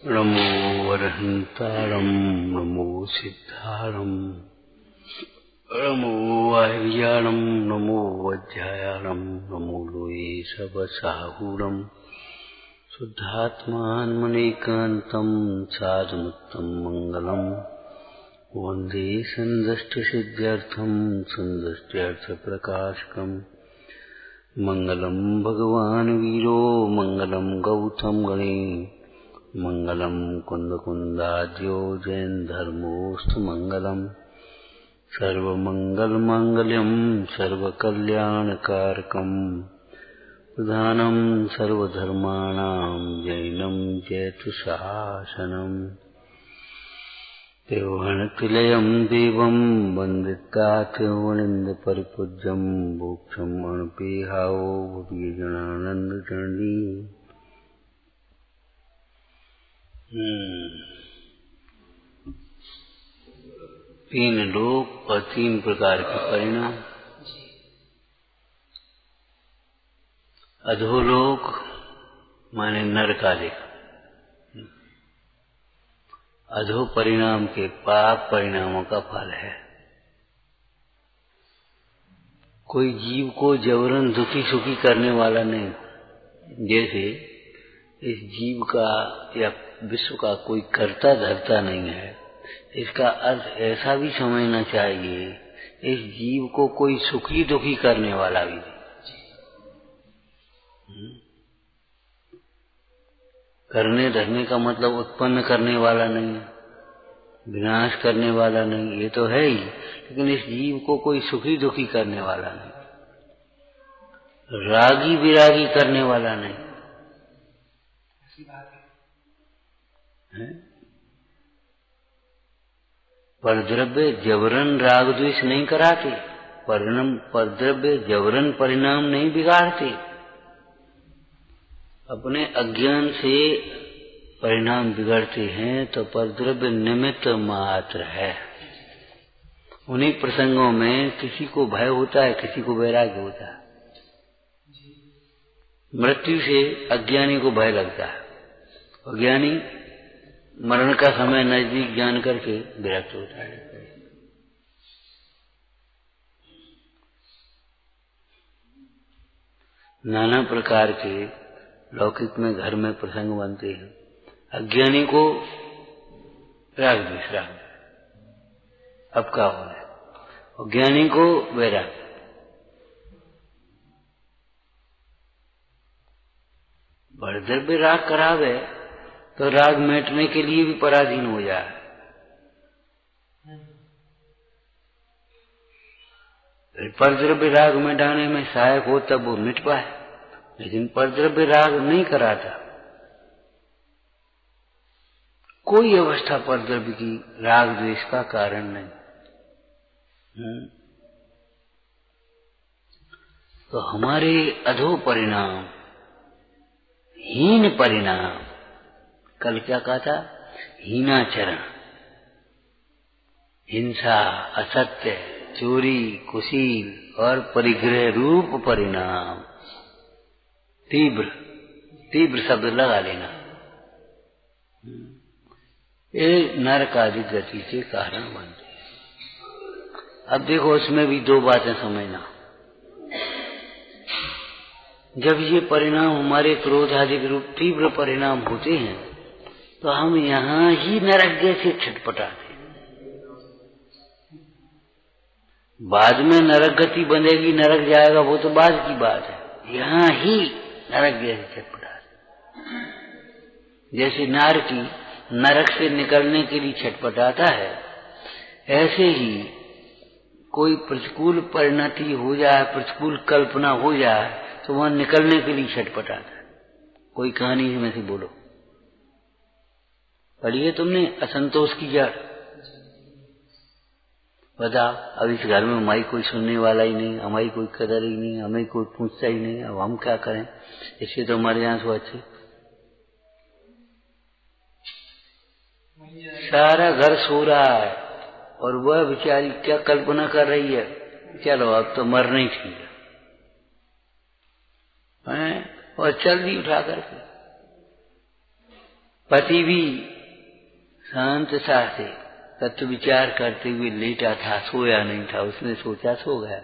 नमो वरहंतारं नमो सिद्धारं नमो वाह्यारं नमो वज्रायारं नमो लोये सबसाहूरं शुद्धात्मान्मनेकान्तं साधुमुत्तं मङ्गलम् वन्दे सन्दष्टसिद्ध्यर्थं सन्दष्ट्यर्थप्रकाशकम् मङ्गलं भगवान् वीरो मङ्गलं गौतम गणे मङ्गलं कुन्दकुन्दाद्यो जैनधर्मोऽस्तु मङ्गलम् सर्वमङ्गलमाङ्गल्यं सर्वकल्याणकारकम् प्रधानं सर्वधर्माणां जैनं जयतु शासनम् देवहनतिलयं देवं वन्दितात्वनिन्दपरिपूज्यं मोक्षम् अणुपेहावो भवीजनानन्दजननी। तीन लोक और तीन प्रकार के परिणाम। अधोलोक माने नरक आदि। अधो परिणाम के पाप परिणामों का फल है। कोई जीव को जबरन दुखी सुखी करने वाला नहीं। जैसे इस जीव का या विश्व का कोई कर्ता धर्ता नहीं है, इसका अर्थ ऐसा भी समझना चाहिए इस जीव को कोई सुखी दुखी करने वाला भी नहीं। करने धरने का मतलब उत्पन्न करने वाला नहीं, विनाश करने वाला नहीं, ये तो है ही, लेकिन इस जीव को कोई सुखी दुखी करने वाला नहीं, रागी विरागी करने वाला नहीं है। परद्रव्य जबरन राग द्वेष नहीं कराते, परद्रव्य जबरन परिणाम नहीं बिगाड़ते। अपने अज्ञान से परिणाम बिगड़ते हैं तो परद्रव्य निमित्त मात्र है। उन्हीं प्रसंगों में किसी को भय होता है, किसी को वैराग्य होता है। मृत्यु से अज्ञानी को भय लगता है, अज्ञानी मरण का समय नजदीक जान करके विरक्त होता है। नाना प्रकार के लौकिक में घर में प्रसंग बनते हैं। अज्ञानी को राग द्वेष राग, अब क्या हो रहा है, और ज्ञानी को वैराग्य। परद्रव्य राग करावे तो राग मिटने के लिए भी पराधीन हो जाए। परद्रव्य राग मिटाने में सहायक हो तब वो मिट पाए, लेकिन परद्रव्य राग नहीं कराता। कोई अवस्था परद्रव्य की राग द्वेष का कारण नहीं। तो हमारे अधो परिणाम, हीन परिणाम, कल क्या कहा था, हीनाचरण, हिंसा, असत्य, चोरी, कुशील और परिग्रह रूप परिणाम, तीव्र शब्द लगा लेना, ये नरक आदि गति के कारण बनते हैं। अब देखो इसमें भी दो बातें समझना। जब ये परिणाम हमारे क्रोध आदि के रूप तीव्र परिणाम होते हैं तो हम यहाँ ही नरक जैसे छटपटाते हैं। बाद में नरक गति बनेगी, नरक जाएगा, वो तो बाद की बात है। यहाँ ही नरक जैसे छटपटाते, जैसे नारकी नरक से निकलने के लिए छटपटाता है, ऐसे ही कोई प्रतिकूल परिणति हो जाए, प्रतिकूल कल्पना हो जाए तो वहां निकलने के लिए छटपटाता है। कोई कहानी में से बोलो, पढ़ी है तुमने असंतोष की जड़? बताओ, अब इस घर में हमारी कोई सुनने वाला ही नहीं, हमारी कोई कदर ही नहीं, हमें कोई पूछता ही नहीं, अब हम क्या करें, इससे तो मर जाए सो अच्छे। सारा घर सो रहा है और वह बेचारी क्या कल्पना कर रही है, चलो अब तो मरना ही ठीक है, और चल दी उठा करके। पति भी शांत सा से तत्व विचार करते हुए लेटा था, सोया नहीं था। उसने सोचा सो गया,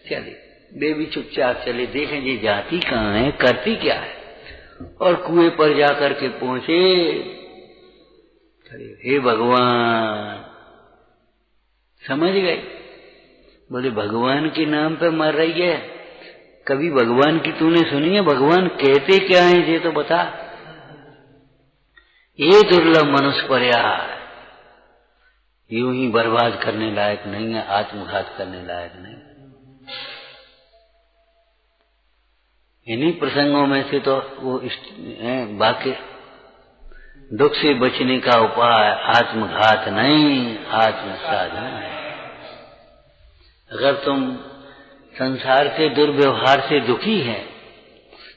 चले वे भी चुपचाप चले, देखें ये जाती कहाँ है, करती क्या है। और कुएं पर जाकर के पहुंचे, हे भगवान, समझ गए, बोले भगवान के नाम पे मर रही है, कभी भगवान की तूने सुनी है? भगवान कहते क्या है ये तो बता। ये दुर्लभ मनुष्य पर यार, यूं ही बर्बाद करने लायक नहीं है, आत्मघात करने लायक नहीं। इन्हीं प्रसंगों में से तो वो बाकी दुख से बचने का उपाय आत्मघात नहीं, आत्मसाधना है। अगर तुम संसार के दुर्व्यवहार से दुखी है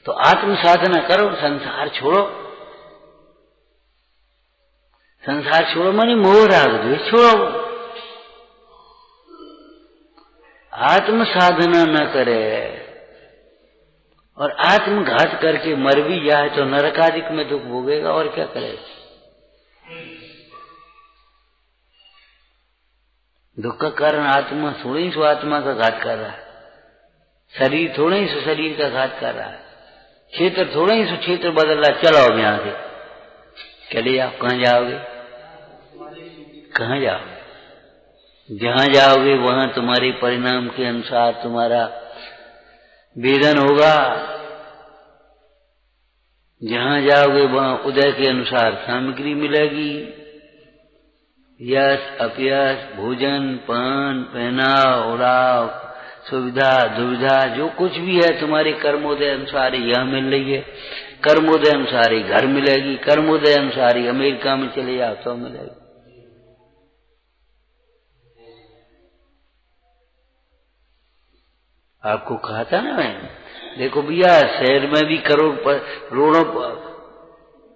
तो आत्मसाधना करो, संसार छोड़ो। संसार छोड़ो माने मोह राग द्वेष छोड़ो। आत्मसाधना न करे और आत्मघात करके मर भी जाए तो नरकादिक में दुख भोगेगा, और क्या करेगा। दुख का कारण आत्मा थोड़े ही सो आत्मा का घात कर रहा है, शरीर थोड़े ही सो शरीर का घात कर रहा है, क्षेत्र थोड़े ही सो क्षेत्र बदल रहा है। चलो अब यहां से चले जाओ, कहां जाओगे, कहां जाओगे? जहां जाओगे वहां तुम्हारे परिणाम के अनुसार तुम्हारा वेदन होगा। जहां जाओगे वहां उदय के अनुसार सामग्री मिलेगी। यश अपयश, भोजन पान, पहनाव उड़ाव, सुविधा दुविधा, जो कुछ भी है तुम्हारे कर्मोदय अनुसार ही यह मिल रही है। कर्मोदय अनुसार ही घर मिलेगी, कर्मोदय अनुसार ही अमेरिका में चले जाओ तो मिलेगी। आपको कहा था ना मैं, देखो भैया शहर में भी रोडों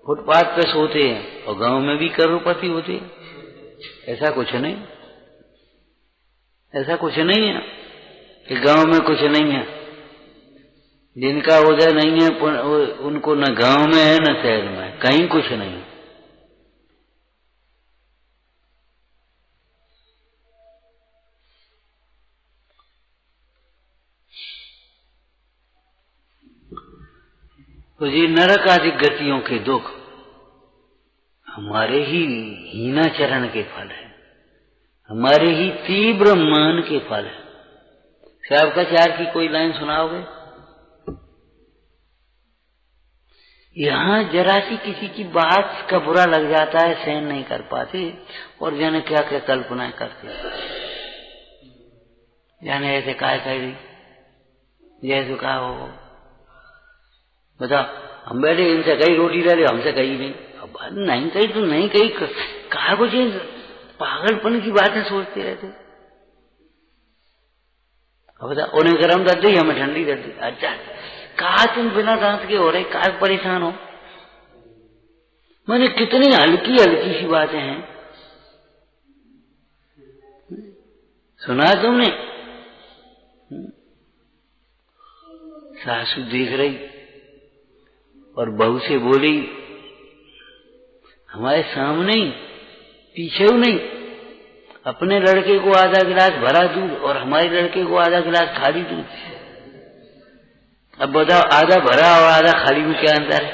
फुटपाथ पे सोते हैं और गांव में भी करोड़पति होते हैं। ऐसा कुछ नहीं, ऐसा कुछ नहीं है कि गांव में कुछ नहीं है। जिनका उदय नहीं है उनको न गांव में है न शहर में, कहीं कुछ नहीं। तो ये नरक आदि गतियों के दुख हमारे ही हीनाचरण के फल है, हमारे ही तीव्र मान के फल है। श्रावकाचार्य की कोई लाइन सुनाओगे? यहां जरा सी किसी की बात का बुरा लग जाता है, सहन नहीं कर पाते और जाने क्या क्या कल्पनाएं करते, जाने ऐसे काय कह रही, जैसे कहा हो। बताओ, हम बैठे इनसे कही रोटी ले, हमसे कही नहीं। अब नहीं कही तो नहीं कही, कहा कुछ पागलपन की बातें सोचते रहते। अब बताओ, उन्हें गर्म कर दी, हमें ठंडी कर दी। अच्छा, कहा तुम बिना दांत के हो रहे, कहा परेशान हो। मैंने कितनी हल्की हल्की सी बातें हैं, सुना तुमने? सासू देख रही और बहू से बोली, हमारे सामने ही पीछे नहीं, अपने लड़के को आधा गिलास भरा दूध और हमारे लड़के को आधा गिलास खाली दूध। अब बताओ, आधा भरा और आधा खाली में क्या अंतर है?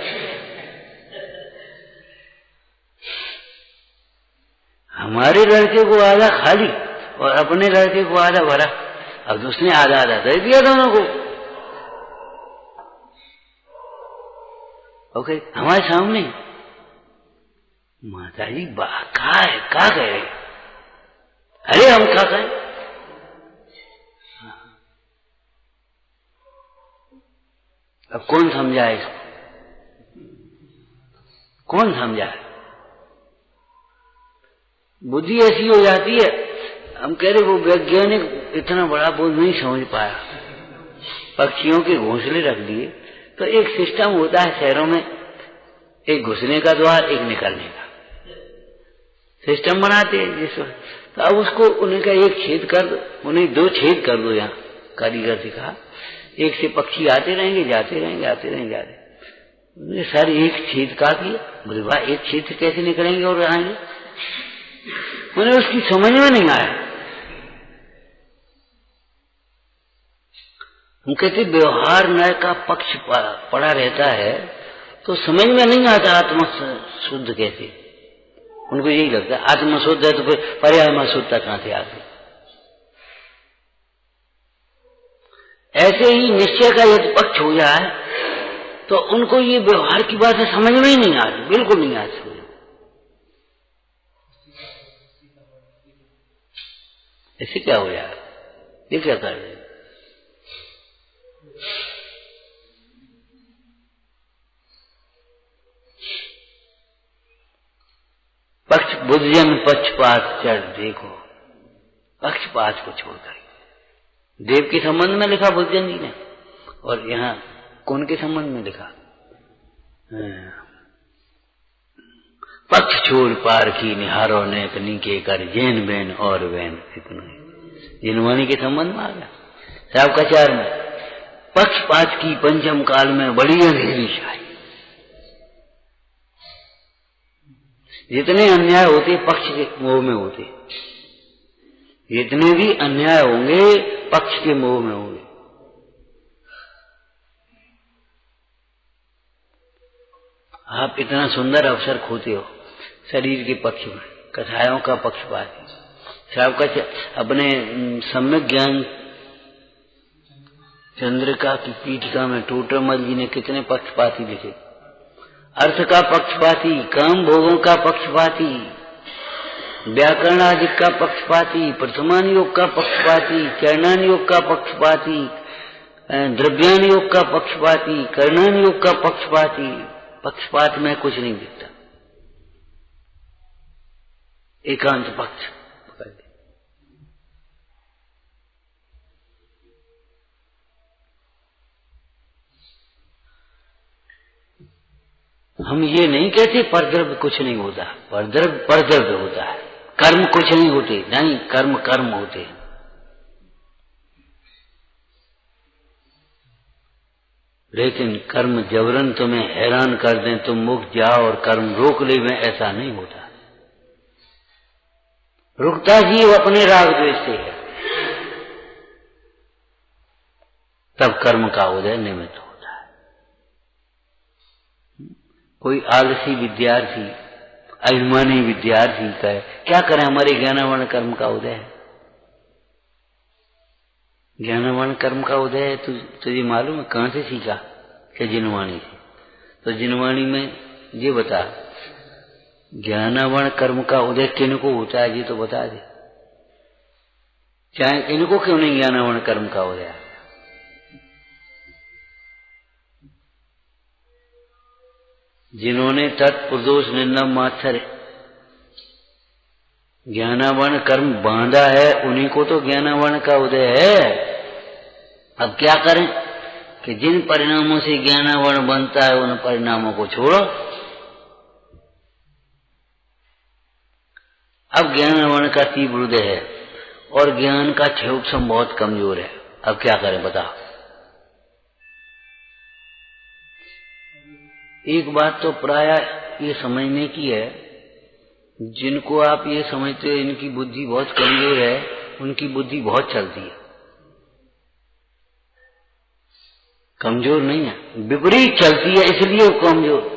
हमारे लड़के को आधा खाली और अपने लड़के को आधा भरा। अब उसने आधा आधा दे दिया दोनों को। ओके, हमारे सामने माता जी कहा है, कहा कह रहे? अरे हम कहा कहें? अब कौन समझाए इसको? कौन समझाए? बुद्धि ऐसी हो जाती है, हम कह रहे वो वैज्ञानिक इतना बड़ा बोझ नहीं समझ पाया। पक्षियों के घोंसले रख दिए तो एक सिस्टम होता है शहरों में, एक घुसने का द्वार, एक निकलने का सिस्टम बनाते हैं जिसमें। तो अब उसको उन्हें का एक छेद कर दो, उन्हें दो छेद कर दो। यहाँ कारीगर से कहा, एक से पक्षी आते रहेंगे, जाते रहेंगे, आते रहेंगे, जाते। सर एक छेद काट लिया। बोले भाई एक छेद से कैसे निकलेंगे और आएंगे? मैंने उसकी समझ में नहीं आया। हम कहते व्यवहार न्याय का पक्ष पड़ा रहता है तो समझ में नहीं आता आत्मा शुद्ध कैसे। उनको यही लगता है आत्मा शुद्ध है तो फिर पर्याय में शुद्धता कहां से आ गई। ऐसे ही निश्चय का यदि पक्ष हो जाए तो उनको ये व्यवहार की बातें समझ में ही नहीं आती, बिल्कुल नहीं आती। ऐसे क्या हो जाए, ये क्या कर रहे? पक्ष बुद्धजन पक्षपात चढ़ देखो, पक्षपात को छोड़कर देव के संबंध में लिखा बुद्धजन जी ने, और यहाँ कौन के संबंध में लिखा? पक्ष छोड़ पार की निहारो ने नीके कर जैन बैन और बैन। जिनवाणी के संबंध में आ गया। साहब का चार में पक्षपात की पंचम काल में बड़ी अंधेरी छाई। जितने अन्याय होते पक्ष के मोह में होते, जितने भी अन्याय होंगे पक्ष के मोह में होंगे। आप इतना सुंदर अवसर खोते हो शरीर के पक्ष में, कथाओं का पक्षपात। साहब का अपने सम्यक ज्ञान चंद्रिका की पीठिका में टोटरमल जी ने कितने पक्षपाती लिखे। अर्थ का पक्षपाती, काम भोगों का पक्षपाती, व्याकरण आदि का पक्षपाती, प्रथमान योग का पक्षपाती, चरणान योग का पक्षपाती, द्रव्यान योग का पक्षपाती, कर्णान योग का पक्षपाती। पक्षपात में कुछ नहीं दिखता, एकांत पक्ष पकड़ ले। हम ये नहीं कहते परद्रव्य कुछ नहीं होता, परद्रव्य होता है। कर्म कुछ नहीं होते, नहीं, कर्म कर्म होते हैं। लेकिन कर्म जबरन तुम्हें हैरान कर दें, तुम मुक जाओ और कर्म रोक ले, में ऐसा नहीं होता। रुकता जीव अपने राग द्वेष से है, तब कर्म का उदय निमित्त होता है। कोई आलसी विद्यार्थी, अभिमानी विद्यार्थी कहे क्या करें, हमारे ज्ञानावर्ण कर्म का उदय है। ज्ञानवाणी कर्म का उदय है, तुझे मालूम है कहां से सीखा? क्या जिनवाणी से। तो जिनवाणी में ये बता, ज्ञानवाण कर्म का उदय किनको होता है ये तो बता दे। चाहे इनको क्यों नहीं ज्ञानवाण कर्म का उदय? जिन्होंने तत्प्रदोष निंदम मात्सर ज्ञानावर्ण कर्म बांधा है, उन्हीं को तो ज्ञानावर्ण का उदय है। अब क्या करें कि जिन परिणामों से ज्ञानावर्ण बनता है उन परिणामों को छोड़ो। अब ज्ञानावर्ण का तीव्र उदय है और ज्ञान का क्षयोक्षम बहुत कमजोर है। अब क्या करें बताओ? एक बात तो प्राय ये समझने की है, जिनको आप ये समझते हो इनकी बुद्धि बहुत कमजोर है, उनकी बुद्धि बहुत चलती है। कमजोर नहीं है, विपरीत चलती है, इसलिए वो कमजोर।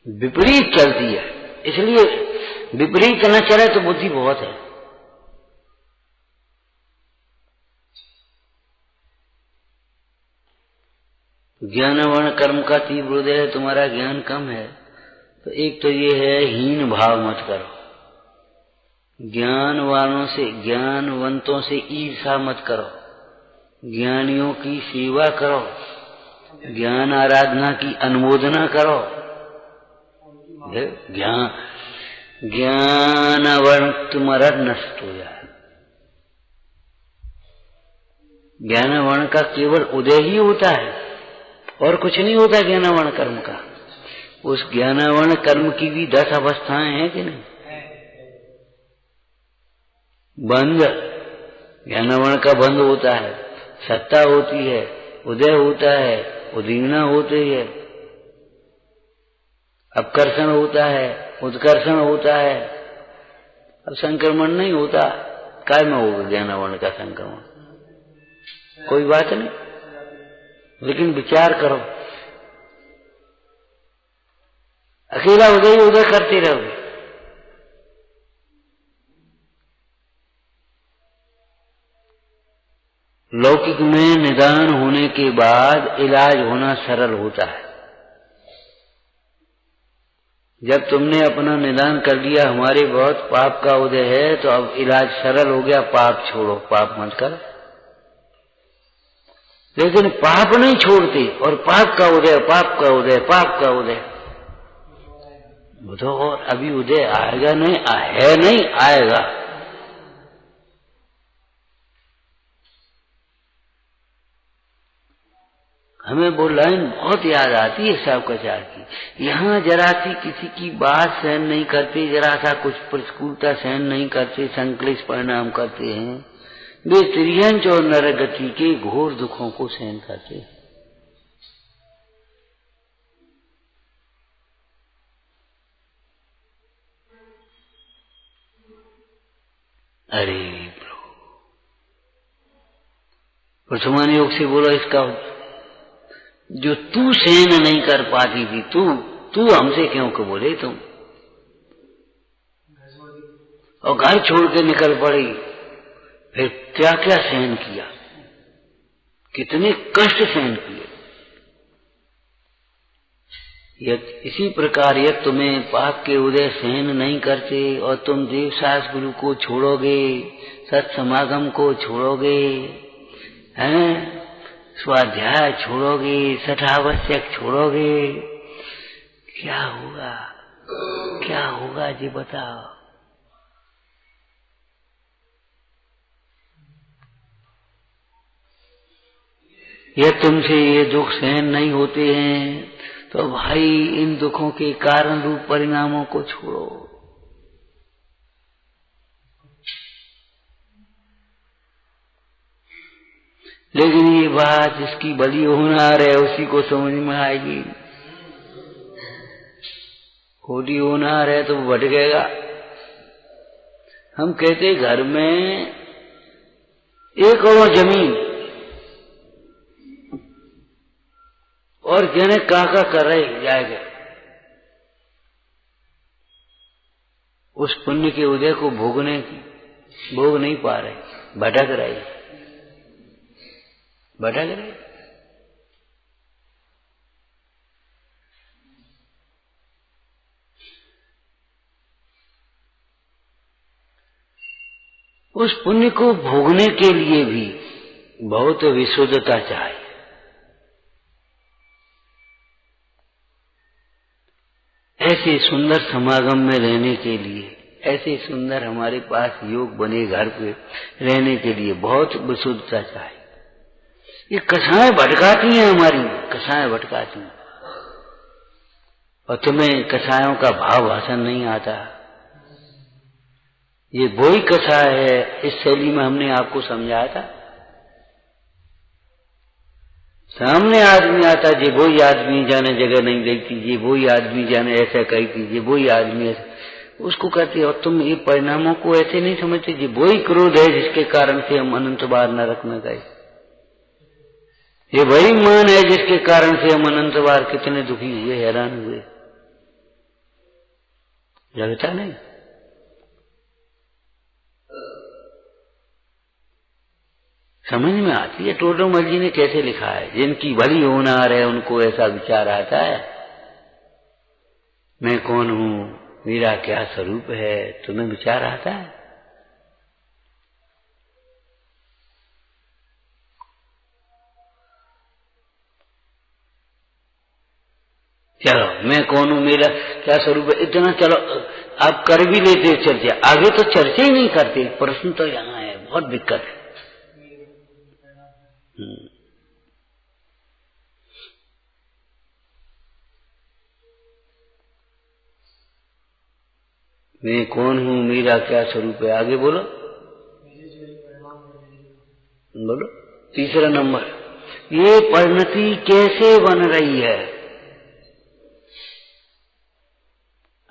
विपरीत चलती है, इसलिए विपरीत न चले तो बुद्धि बहुत है। ज्ञानवर्ण कर्म का तीव्र उदय है, तुम्हारा ज्ञान कम है तो एक तो ये है हीन भाव मत करो, ज्ञानवंतों से ईर्षा मत करो, ज्ञानियों की सेवा करो, ज्ञान आराधना की अनुमोदना करो। ज्ञानवर्ण तुम्हारा नष्ट हो जाए। ज्ञानवर्ण का केवल उदय ही होता है और कुछ नहीं होता ज्ञानावर्ण कर्म का। उस ज्ञानावर्ण कर्म की भी 10 अवस्थाएं हैं कि नहीं? बंध, ज्ञानावरण का बंध होता है, सत्ता होती है, उदय होता है, उदीना होती है, अपकर्षण होता है, उत्कर्षण होता है। अब संक्रमण नहीं होता, काय में होगा ज्ञानावरण का संक्रमण? कोई बात नहीं, लेकिन विचार करो, अकेला उदय उदय करते रहोगे। लौकिक में निदान होने के बाद इलाज होना सरल होता है। जब तुमने अपना निदान कर लिया, हमारे बहुत पाप का उदय है, तो अब इलाज सरल हो गया, पाप छोड़ो, पाप मत करो। लेकिन पाप नहीं छोड़ते और पाप का उदय, पाप का उदय, पाप का उदय। बुझो, और अभी उदय आएगा नहीं, है नहीं, आएगा। हमें वो लाइन बहुत याद आती है सावकाचार की। यहाँ जरा सी किसी की बात सहन नहीं करते, जरा सा कुछ प्रतिकूलता सहन नहीं करते, संक्लेश परिणाम करते हैं, वे त्रियंच और नरगति के घोर दुखों को सहन करते हैं। अरे प्रभु, वर्तमान योग से बोला इसका जो तू सहन नहीं कर पाती थी, तू हमसे क्यों को बोले तुम, और घर छोड़ के निकल पड़ी, फिर क्या क्या सहन किया, कितने कष्ट सहन किए। इसी प्रकार यदि तुम्हें पाप के उदय सहन नहीं करते और तुम देवशास गुरु को छोड़ोगे, सत्समागम को छोड़ोगे, हैं, स्वाध्याय छोड़ोगे, सठावश्यक छोड़ोगे, क्या होगा, क्या होगा जी बताओ। यह तुमसे ये दुख सहन नहीं होते हैं तो भाई इन दुखों के कारण रूप परिणामों को छोड़ो। लेकिन ये बात जिसकी बलि होनार है उसी को समझ में आएगी, खोटी होनार है तो वो भटकेगा। हम कहते घर में 1 करोड़ जमीन और जने काका कर रहे जाएगा, उस पुण्य के उदय को भोग नहीं पा रहे, भटक रहे। उस पुण्य को भोगने के लिए भी बहुत विशुद्धता चाहिए। ऐसे सुंदर समागम में रहने के लिए, ऐसे सुंदर हमारे पास योग बने घर पे रहने के लिए बहुत विशुद्धता चाहिए। ये कसाएं भटकाती हैं, हमारी कसाएं भटकाती हैं, और तुम्हें कसायों का भाव भाषण नहीं आता। ये वही कसाय है, इस शैली में हमने आपको समझाया था। सामने आदमी आता, ये वही आदमी जाने जगह नहीं देखती, ये वही आदमी जाने ऐसा कहती, ये वही आदमी ऐसा, उसको कहती। और तुम ये परिणामों को ऐसे नहीं समझते, ये वही क्रोध है जिसके कारण से हम अनंत बार नरक में गए, ये वही मान है जिसके कारण से हम अनंत बार कितने दुखी हुए, हैरान हुए। लगता नहीं? समझ में आती है टोडरमल जी ने कैसे लिखा है। जिनकी भली होनार है उनको ऐसा विचार आता है, मैं कौन हूं, मेरा क्या स्वरूप है, तुम्हें विचार आता है? चलो मैं कौन हूं, मेरा क्या स्वरूप है, इतना चलो आप कर भी लेते चर्चा, आगे तो चर्चा ही नहीं करते। प्रश्न तो यहाँ है, बहुत दिक्कत है। मैं कौन हूं, मेरा क्या स्वरूप है, आगे बोलो। बोलो तीसरा नंबर, ये परिणति कैसे बन रही है?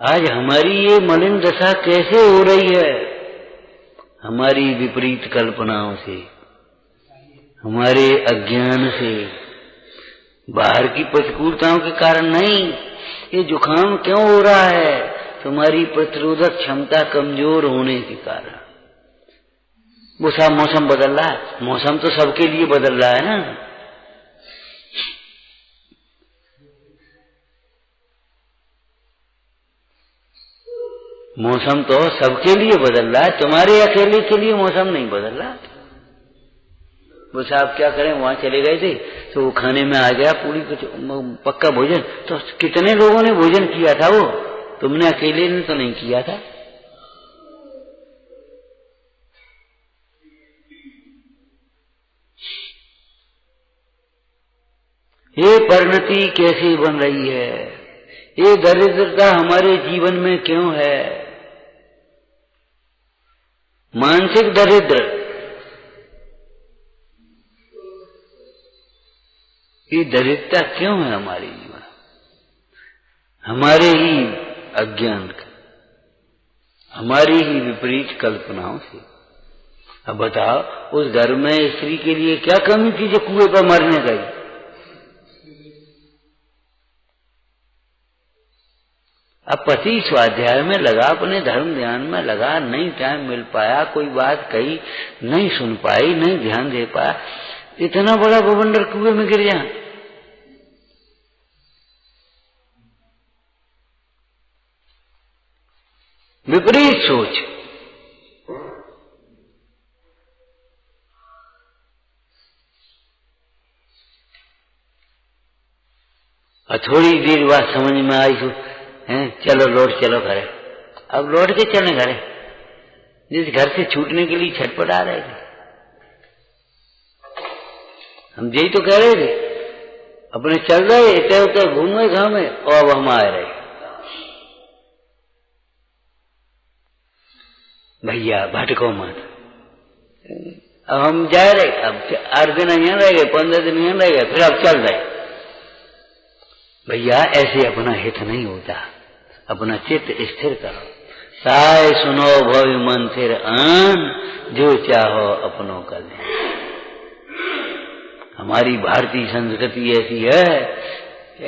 आज हमारी ये मलिन दशा कैसे हो रही है? हमारी विपरीत कल्पनाओं से, हमारे अज्ञान से, बाहर की प्रतिकूलताओं के कारण नहीं। ये जुकाम क्यों हो रहा है? तुम्हारी प्रतिरोधक क्षमता कमजोर होने के कारण। वो सब मौसम बदल रहा है, मौसम तो सबके लिए बदल रहा है ना। मौसम तो सबके लिए बदल रहा है, तुम्हारे अकेले के लिए मौसम नहीं बदल रहा। वो साहब क्या करें, वहां चले गए थे तो वो खाने में आ गया पूरी पक्का भोजन। तो कितने लोगों ने भोजन किया था? वो तुमने अकेले ने तो नहीं किया था। ये परिणति कैसे बन रही है? ये दरिद्रता हमारे जीवन में क्यों है? मानसिक दरिद्र, ये दरिद्रता क्यों है हमारे जीवन? हमारे ही अज्ञान का, हमारी ही विपरीत कल्पनाओं से। अब बताओ, उस घर में स्त्री के लिए क्या कमी थी जो कुएं पर मरने गई? अब पति स्वाध्याय में लगा, अपने धर्म ध्यान में लगा, नहीं टाइम मिल पाया, कोई बात कही नहीं सुन पाई, नहीं ध्यान दे पाया, इतना बड़ा बवंडर कुएं में गिर जा। विपरीत सोच। और थोड़ी देर बाद समझ में आई तो चलो लौट चलो घरे। अब लौट के चले घरे, जिस घर से छूटने के लिए छटपटा रहे थे। हम यही तो कह रहे थे, अपने चल रहे इतने उतने घूमे घामे और अब हम आ रहे। भैया भटको मत। अब हम जा रहे, अब 8 दिन यहाँ रह गए, 15 दिन यहाँ रह गए, फिर अब चल रहे। भैया ऐसे अपना हित नहीं होता, अपना चित्त स्थिर करो। साय सुनो भव मन फिर आन, जो चाहो अपनों कर ले। हमारी भारतीय संस्कृति ऐसी है,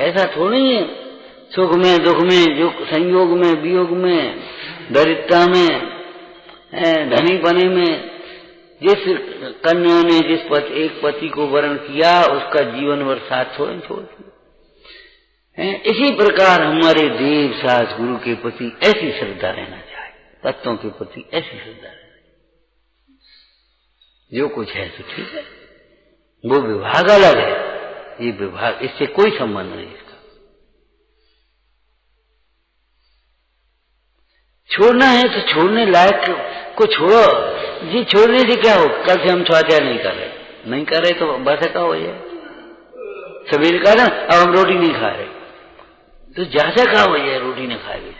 ऐसा थोड़ी है। सुख में दुख में, संयोग में वियोग में, दरिद्रता में, धनी पने में, जिस कन्या ने एक पति को वरण किया उसका जीवन भर साथ छोड़ दिया। इसी प्रकार हमारे देव सास गुरु के प्रति ऐसी श्रद्धा रहना चाहिए, तत्वों के प्रति ऐसी श्रद्धा रहना चाहिए। जो कुछ है तो ठीक है, वो विभाग अलग है, ये विभाग इससे कोई संबंध नहीं। इसका छोड़ना है तो छोड़ने लायक को छोड़ो। जी छोड़ने से क्या हो? कल से हम स्वाध्याय नहीं कर रहे तो बस का हो जाए। सवेरे कहा ना अब हम रोटी नहीं खा रहे, तो ज्यादा खा हो जाए, रोटी नहीं खाए।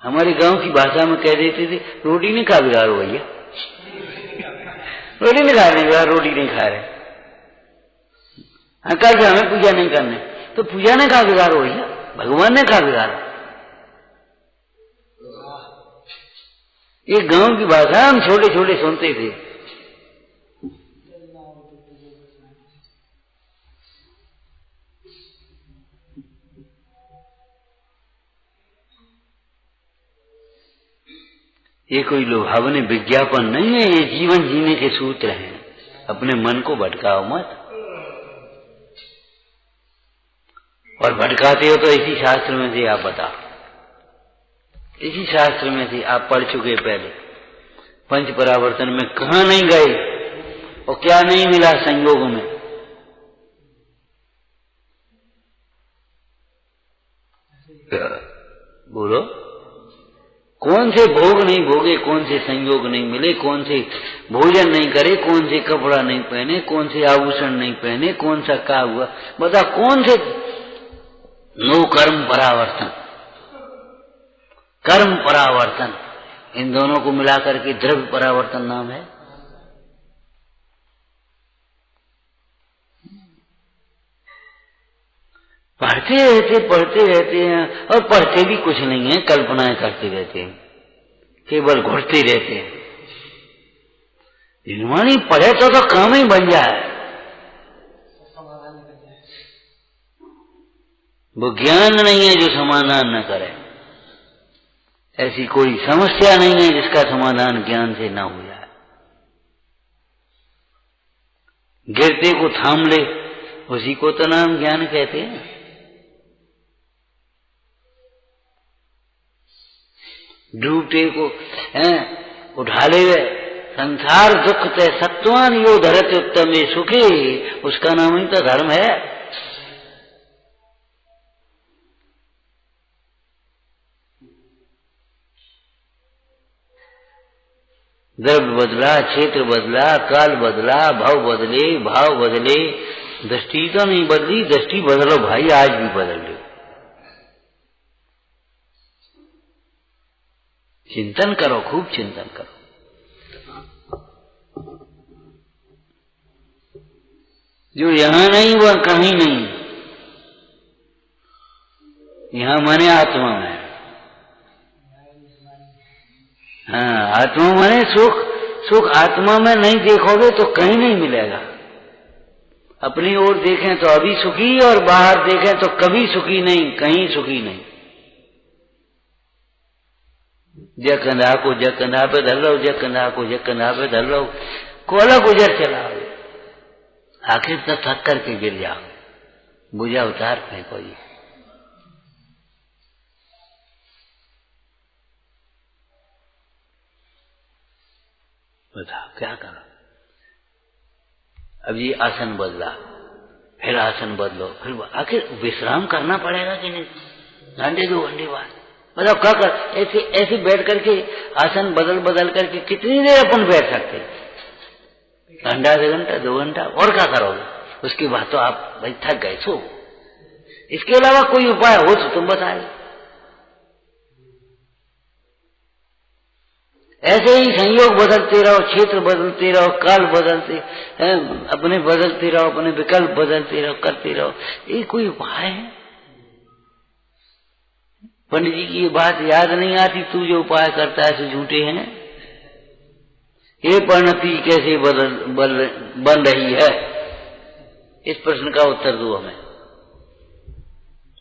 हमारे गांव की भाषा में कह देते थे, रोटी नहीं खा बिगाड़ो भैया, रोटी नहीं खा रहे, रोटी नहीं खा रहे। कल से हमें पूजा नहीं करने, तो पूजा ने खा बिगाड़ो भैया, भगवान ने खा बिगाड़ो। ये गांव की भाषा हम छोटे छोटे सुनते थे। ये कोई लुभावने विज्ञापन नहीं है, ये जीवन जीने के सूत्र हैं। अपने मन को भटकाओ मत, और भटकाते हो तो इसी शास्त्र में से आप बताओ, इसी शास्त्र में से आप पढ़ चुके पहले। पंच परावर्तन में कहाँ नहीं गए और क्या नहीं मिला संयोग में। बोलो, कौन से भोग नहीं भोगे, कौन से संयोग नहीं मिले, कौन से भोजन नहीं करे, कौन से कपड़ा नहीं पहने, कौन से आभूषण नहीं पहने, कौन सा क्या हुआ बता, कौन से नो कर्म परावर्तन, कर्म परावर्तन, इन दोनों को मिलाकर के द्रव्य परावर्तन नाम है। पढ़ते रहते हैं और पढ़ते भी कुछ नहीं है, कल्पनाएं करते रहते हैं, केवल घुटते रहते हैं। निर्माणी पढ़े तो काम ही बन जाए। वो ज्ञान नहीं है जो समाधान न करे। ऐसी कोई समस्या नहीं है जिसका समाधान ज्ञान से ना हो जाए। गिरते को थाम ले, उसी को तो नाम ज्ञान कहते हैं। डूबते को उठा ले, संसार दुख ते सत्वान यो धरत उत्तम सुखी, उसका नाम ही तो धर्म है। द्रव्य बदला, क्षेत्र बदला, काल बदला, भाव बदले, भाव बदले, दृष्टि तो नहीं बदली। दृष्टि बदलो भाई, आज भी बदल लो। चिंतन करो, खूब चिंतन करो। जो यहां नहीं वह कहीं नहीं। यहां माने आत्मा में। हाँ, आत्मा माने सुख। सुख आत्मा में नहीं देखोगे तो कहीं नहीं मिलेगा। अपनी ओर देखें तो अभी सुखी, और बाहर देखें तो कभी सुखी नहीं, कहीं सुखी नहीं। जकंधा को जकंधा पे धर लो, जकंधा को जकंधा पे धर लो, कोला गुजर चलाओ, आखिर तक थक करके गिर जाओ, बुझा उतार फेंको। ये बताओ क्या करो। अब ये आसन बदला, फिर आसन बदलो, फिर आखिर विश्राम करना पड़ेगा कि नहीं? घंटे 2 घंटे बाद बताओ क्या कर। ऐसे ऐसे बैठ करके आसन बदल बदल करके कितनी देर अपन बैठ सकते? घंटा, 1 घंटा, 2 घंटा, और क्या करोगे? उसके बाद तो आप भाई थक गए, सो। इसके अलावा कोई उपाय हो तो तुम बताए। ऐसे ही संयोग बदलते रहो, क्षेत्र बदलते रहो, काल बदलते, अपने बदलते रहो, अपने विकल्प बदलते रहो, करते रहो। ये कोई उपाय है? पंडित जी की ये बात याद नहीं आती, तू जो उपाय करता है सो झूठे हैं। ये परिणति कैसे बन रही है? इस प्रश्न का उत्तर दो हमें।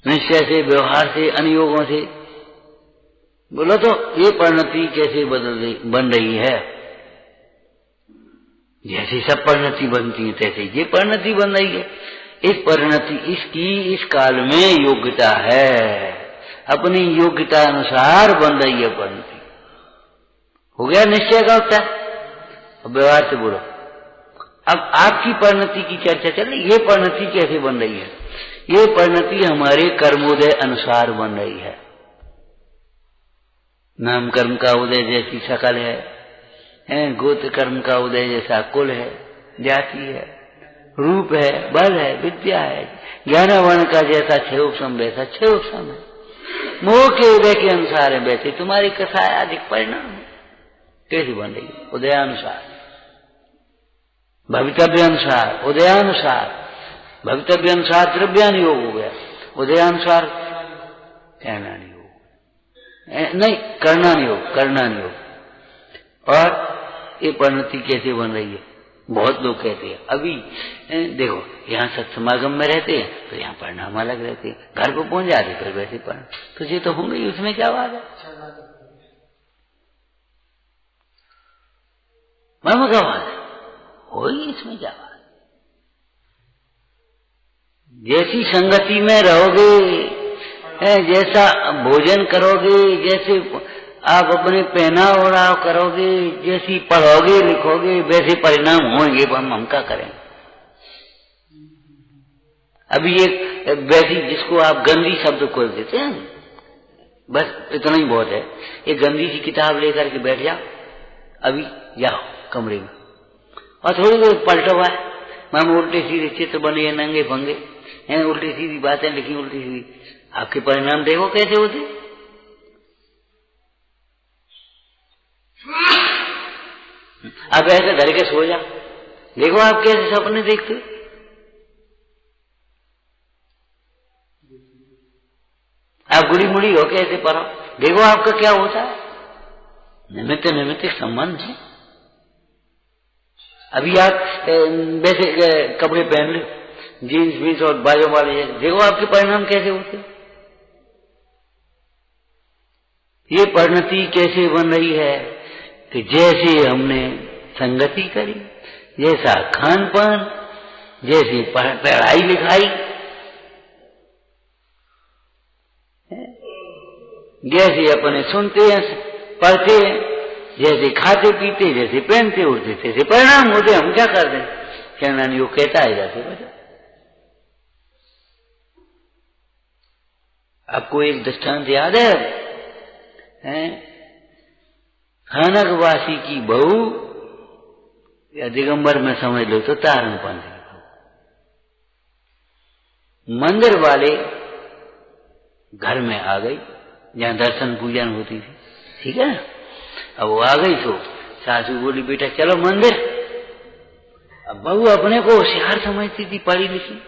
निश्चय से, व्यवहार से, अनुयोगों से बोलो तो ये परिणति कैसे बन रही है? जैसे सब परिणति बनती है तैसे ये परिणति बन रही है। इस परिणति, इसकी इस काल में योग्यता है, अपनी योग्यता अनुसार बन रही है परिणति। हो गया निश्चय का उत्तर। अब व्यवहार से बोलो। अब आपकी परिणति की चर्चा चल रही। ये परिणति कैसे बन रही है? ये परिणति हमारे कर्मोदय अनुसार बन रही है। नाम कर्म का उदय जैसी शकल है, गोत्र कर्म का उदय जैसा कुल है, जाति है, रूप है, बल है, विद्या है, ज्ञान वर्ण का जैसा 6 उपसम वैसा 6 उपसम है। मोह के उदय के अनुसार है वैसे तुम्हारी कथाएं अधिक परिणाम है। कैसी बन रही है? उदयानुसार, भवितव्य अनुसार, उदयानुसार। भवितव्य अनुसार द्रव्यानुयोग हो गया, उदयानुसार ज्ञानानुयोग नहीं, कर्णानुयोग। और ये परिणति कैसे बन रही है? बहुत लोग कहते हैं अभी देखो यहाँ सत्समागम में रहते हैं तो यहाँ परिणाम अलग रहते हैं, घर को पहुंच जाते फिर वैसे परिणाम। तो ये तो होंगे ही, उसमें क्या बात है? मैं क्या बात है? हो ही, इसमें क्या बात? जैसी संगति में रहोगे, जैसा भोजन करोगे, जैसे आप अपने पहना ओढ़ाव करोगे, जैसी पढ़ोगे लिखोगे वैसे परिणाम होंगे। हम क्या करें? अभी एक वैसी जिसको आप गंदी शब्द खोल देते हैं, बस इतना ही बहुत है। एक गंदी सी किताब लेकर के बैठ जाओ, अभी जाओ कमरे में और थोड़ी देर पलटो है, मैम उल्टे सीधे चित्र बने, नंगे भंगे हैं, उल्टी सीधी बातें लिखी, उल्टी सीधी। आपके परिणाम देखो कैसे होते। अब ऐसे धर के सो जा, देखो आप कैसे सपने देखते हो। आप गुड़ी मुड़ी हो कैसे पढ़ो, देखो आपका क्या होता है, निमित्त निमित्त संबंध है। अभी आप वैसे कपड़े पहन लो, जीन्स बीन्स और बाजू वाले, देखो आपके परिणाम कैसे होते। ये परिणति कैसे बन रही है कि जैसे हमने संगति करी, जैसा खान पान, जैसी पढ़ाई लिखाई, जैसे अपने सुनते हैं पढ़ते हैं, जैसे खाते पीते, जैसे पहनते उड़ते, जैसे परिणाम होते। हम क्या कर दें, चरणानी वो कहता है जाते बजा। आपको एक दृष्टांत याद है, खानकवासी की बहू, या दिगंबर में समझ लो तो तारण पंथ, मंदिर वाले घर में आ गई जहां दर्शन पूजन होती थी, ठीक है ना। अब वो आ गई तो सासू बोली बेटा चलो मंदिर। अब बहू अपने को होशियार समझती थी, पढ़ी लिखी,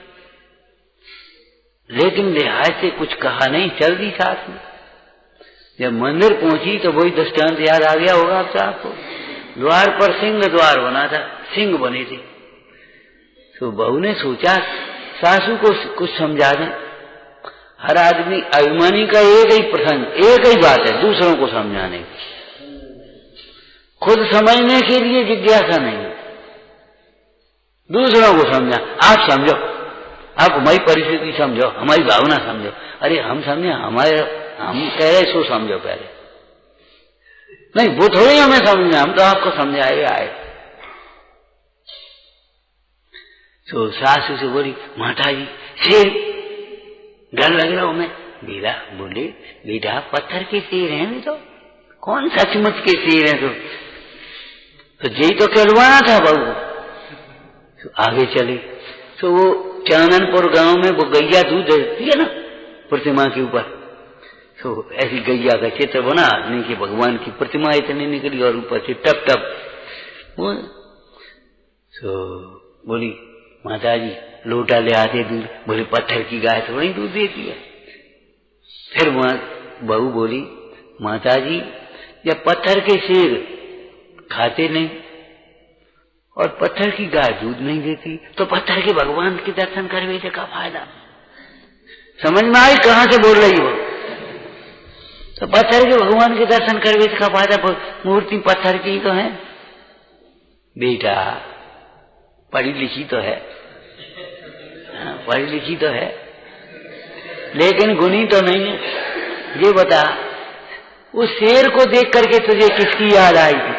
लेकिन लिहाज से कुछ कहा नहीं, चल दी साथ में। जब मंदिर पहुंची तो वही दृष्टांत याद आ गया होगा अब आपको, द्वार पर सिंह द्वार बना था, सिंह बने थे। तो बहू ने सोचा सासू को कुछ समझा दें। हर आदमी अभिमानी का एक ही प्रसंग, एक ही बात है, दूसरों को समझाने की, खुद समझने के लिए जिज्ञासा नहीं, दूसरों को समझा। आप समझो, आप हमारी परिस्थिति समझो, हमारी भावना समझो। अरे हम समझे, हम कह रहे सो समझो पहले, नहीं वो थोड़ी हमें समझना, हम तो आपको समझाए आए। तो सासू से बोली माता जी शेर डर लग रहा हूं मैं। बेटा बोले बेटा पत्थर के शेर हैं तो, कौन सचमुच के शेर हैं तो यही तो कहलवाना था बहू। तो आगे चले तो वो चाननपुर गांव में वो गैया दूध देती है ना प्रतिमा के ऊपर, तो ऐसी गैया का चित्र बना, नीचे भगवान की प्रतिमा इतनी निकली और ऊपर से टप टप। तो बोली माता जी लोटा ले आते दूध। बोले पत्थर की गाय थोड़ी दूध देती है। फिर बहू बोली माता जी जब पत्थर के शेर खाते नहीं और पत्थर की गाय दूध नहीं देती तो पत्थर के भगवान के दर्शन करने से क्या फायदा। समझ में आई कहां से बोल रही हो। तो पत्थर के भगवान के दर्शन करने से क्या फायदा, मूर्ति पत्थर की तो है। बेटा पढ़ी लिखी तो है, पढ़ी लिखी तो है, लेकिन गुणी तो नहीं है। ये बता उस शेर को देख करके तुझे किसकी याद आई थी,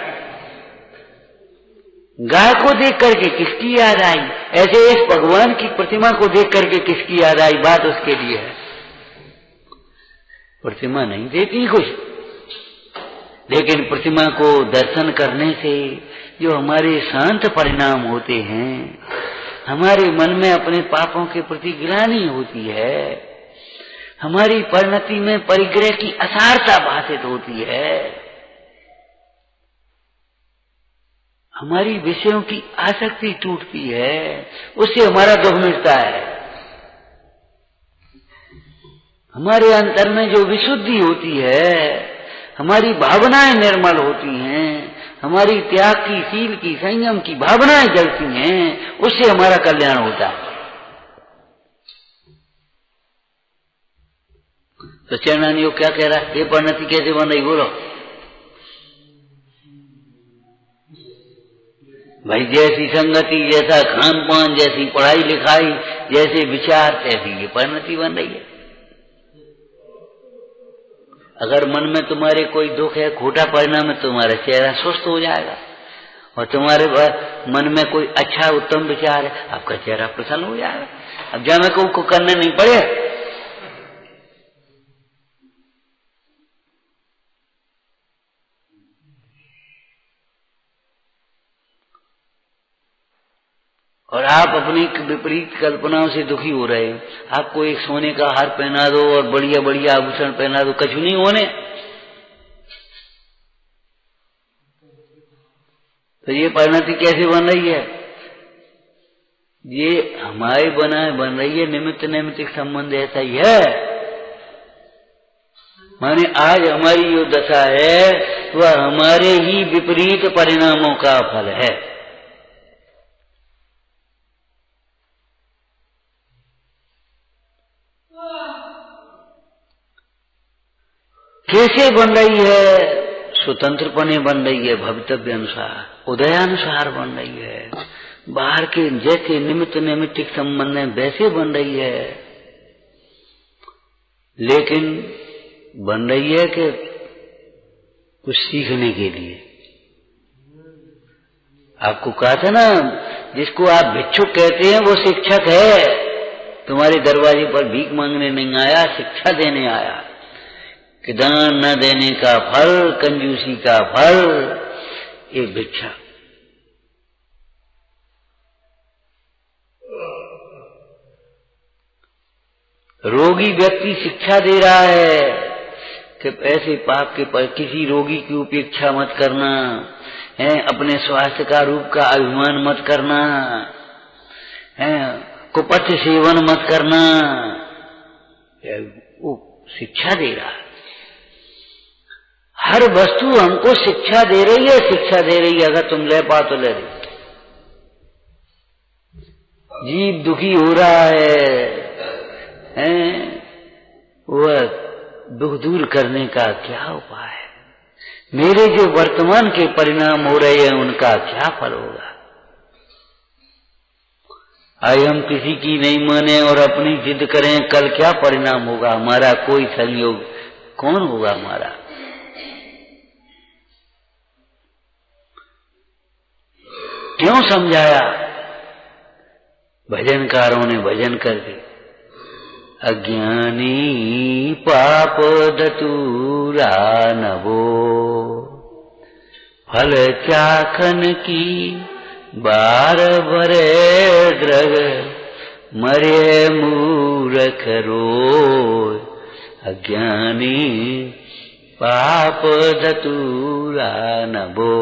गाय को देख करके किसकी याद आई, ऐसे इस भगवान की प्रतिमा को देख करके किसकी याद आई। बात उसके लिए है, प्रतिमा नहीं देती कुछ, लेकिन प्रतिमा को दर्शन करने से जो हमारे शांत परिणाम होते हैं, हमारे मन में अपने पापों के प्रति ग्लानि होती है, हमारी परिणति में परिग्रह की असारता भाषित होती है, हमारी विषयों की आसक्ति टूटती है, उससे हमारा दुख मिटता है। हमारे अंतर में जो विशुद्धि होती है, हमारी भावनाएं निर्मल होती हैं, हमारी त्याग की, शील की, संयम की भावनाएं जलती हैं, उससे हमारा कल्याण होता है। तो चरणानी वो क्या कह रहा है, ये परिणति कैसे बन रही बोलो भाई। जैसी संगति, जैसा खान पान, जैसी पढ़ाई लिखाई, जैसे विचार, तैसी ये परिणति बन रही है। अगर मन में तुम्हारे कोई दुख है, खोटा परिणाम है, तुम्हारा चेहरा सुस्त हो जाएगा, और तुम्हारे मन में कोई अच्छा उत्तम विचार है, आपका चेहरा प्रसन्न हो जाएगा। अब जब मैं को करना नहीं पड़े। और आप अपनी विपरीत कल्पनाओं से दुखी हो रहे हैं। आपको एक सोने का हार पहना दो और बढ़िया बढ़िया आभूषण पहना दो, कछु नहीं होने। तो ये परिणति कैसे बन रही है, ये हमारे बन रही है, निमित्त नैमित्तिक संबंध ऐसा ही है। माने आज हमारी जो दशा है वह हमारे ही विपरीत परिणामों का फल है। कैसे बन रही है? स्वतंत्रपने बन रही है, भवितव्य अनुसार, उदयानुसार बन रही है। बाहर के जैसे निमित्त नैमित्तिक संबंध है वैसे बन रही है, लेकिन बन रही है कि कुछ सीखने के लिए। आपको कहा था ना, जिसको आप भिक्षुक कहते हैं वो शिक्षक है। तुम्हारे दरवाजे पर भीख मांगने नहीं आया, शिक्षा देने आया कि दान न देने का फल, कंजूसी का फल ये भिक्षा। रोगी व्यक्ति शिक्षा दे रहा है कि ऐसे पाप के पर किसी रोगी की उपेक्षा मत करना है, अपने स्वास्थ्य का रूप का अभिमान मत करना है, कुपथ सेवन मत करना। वो शिक्षा दे रहा है। हर वस्तु हमको शिक्षा दे रही है, शिक्षा दे रही है। अगर तुम ले पा तो ले रही। जीव दुखी हो रहा है, वह दुख दूर करने का क्या उपाय है? मेरे जो वर्तमान के परिणाम हो रहे हैं उनका क्या फल होगा? आज हम किसी की नहीं माने और अपनी जिद करें, कल क्या परिणाम होगा हमारा? कोई संयोग कौन होगा हमारा? क्यों समझाया भजनकारों ने भजन करके? अज्ञानी पाप धतूरा नवो, फल चाखन की बार भरे द्रग, मरे मूर्ख रोय। अज्ञानी पाप धतूरा नवो।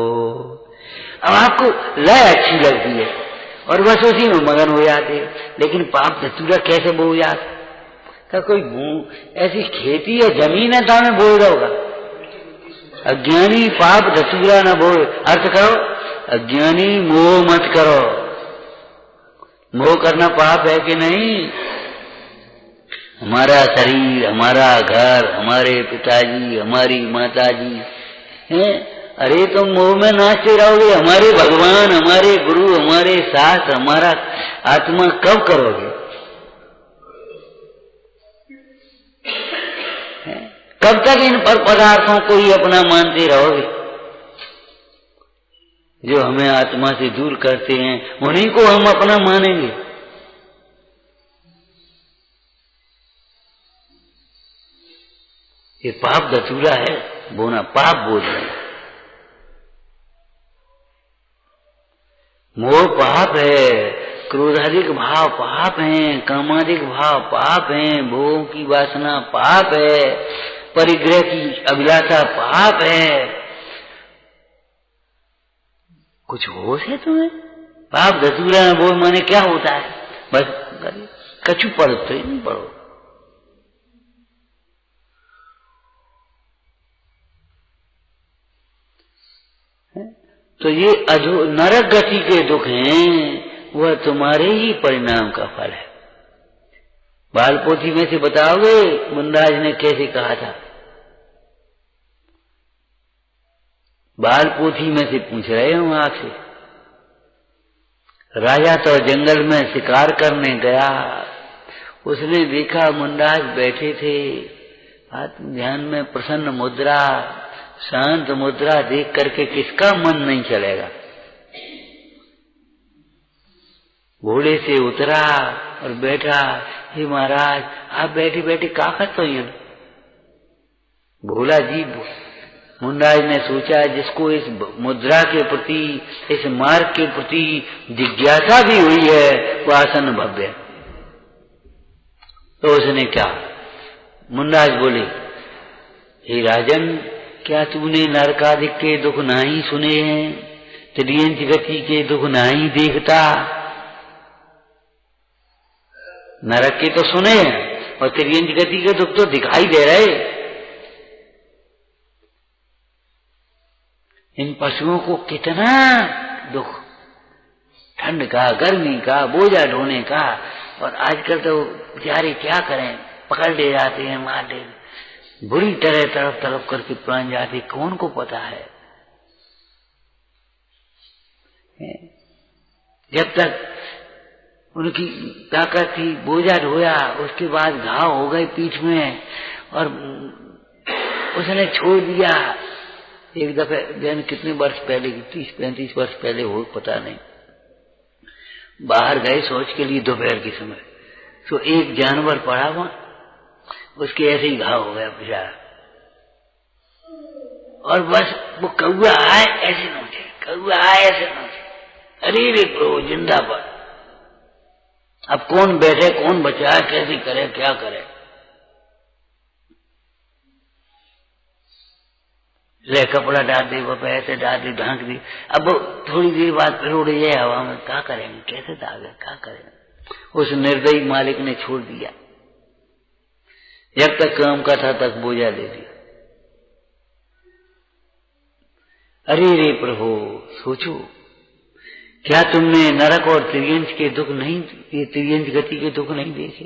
अब आपको लय अच्छी लगती है और बस उसी में मगन हो जाते, लेकिन पाप धतूरा कैसे बो जाता? क्या कोई ऐसी खेती है, जमीन है तो हमें बोल रहा होगा? अज्ञानी पाप धतूरा न बोल। अर्थ करो, अज्ञानी मोह मत करो। मोह करना पाप है कि नहीं? हमारा शरीर, हमारा घर, हमारे पिताजी, हमारी माताजी हैं, अरे तुम मोह में नाचते रहोगे। हमारे भगवान, हमारे गुरु, हमारे शास्त्र, हमारा आत्मा कब करोगे? कब तक इन पर पदार्थों को ही अपना मानते रहोगे? जो हमें आत्मा से दूर करते हैं उन्हीं को हम अपना मानेंगे। ये पाप धतूरा है, बोना पाप बोल रहे हैं। मोह पाप है, क्रोधाधिक भाव पाप है, कामाधिक भाव पाप है, भोगों की वासना पाप है, परिग्रह की अभिलाषा पाप है। कुछ होश है तुम्हें? पाप धतूरा में बोल माने क्या होता है? बस कछु पढ़ो तो ही नहीं पढ़ो। तो ये नरक गति के दुख हैं, वह तुम्हारे ही परिणाम का फल है। बालपोथी में से बताओगे मुंडाज ने कैसे कहा था? बालपोथी में से पूछ रहे हूं आपसे। राजा तो जंगल में शिकार करने गया, उसने देखा मुंडाज बैठे थे, आत्म ध्यान में प्रसन्न मुद्रा, शांत मुद्रा देख करके किसका मन नहीं चलेगा? घोड़े से उतरा और बैठा। हे महाराज, आप बैठे बैठे क्या करते हो? भोला जी मुंडाज ने सोचा, जिसको इस मुद्रा के प्रति, इस मार्ग के प्रति जिज्ञासा भी हुई है, वो आसन भव्य। तो उसने क्या? मुंडाज बोले, हे राजन, क्या तूने नरकादिक के दुख नहीं सुने हैं? त्रियंच गति के दुख नहीं देखता? नरक के तो सुने हैं और त्रियंच गति के दुख तो दिखाई दे रहे। इन पशुओं को कितना दुख, ठंड का, गर्मी का, बोझा ढोने का। और आजकल तो बेचारे क्या करें, पकड़ ले जाते हैं, मार ले, बुरी तरह तड़प तड़प करके प्राण जाते, कौन को पता है। जब तक उनकी ताकत थी, बोझा ढोया, उसके बाद घाव हो गए पीठ में और उसने छोड़ दिया। एक दफे जैन कितने वर्ष पहले, 30-35 वर्ष पहले हो, पता नहीं, बाहर गए सोच के लिए दोपहर के समय, तो एक जानवर पड़ा वहां, उसके ऐसे ही घाव हो गया बेचारा। और बस वो कौआ आए ऐसे नोचे, कौआ आए ऐसे नोचे, अरे रे प्रभु जिंदाबाद। अब कौन बैठे, कौन बचाए, कैसे करे, क्या करे। ले कपड़ा डाल दी, वो ऐसे डाल दी, ढांक दी। अब थोड़ी देर बाद फिर उड़ जाए हवा में, क्या करेंगे, कैसे दागे, क्या करेंगे। उस निर्दयी मालिक ने छोड़ दिया। जब तक काम का था तक बोझा दे दिया। अरे रे प्रभु, सोचो, क्या तुमने नरक और त्रियंच के दुख नहीं, ये त्रियंच गति के दुख नहीं देखे।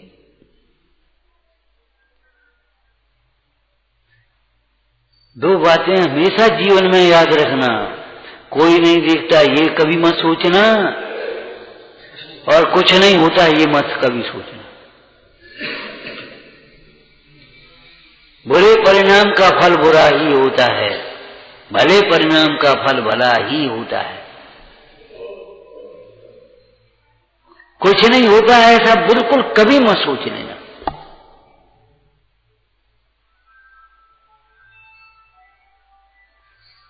दो बातें हमेशा जीवन में याद रखना, कोई नहीं देखता ये कभी मत सोचना, और कुछ नहीं होता ये मत कभी सोचना। बुरे परिणाम का फल बुरा ही होता है, भले परिणाम का फल भला ही होता है। कुछ नहीं होता है ऐसा बिल्कुल कभी मत सोच लेना।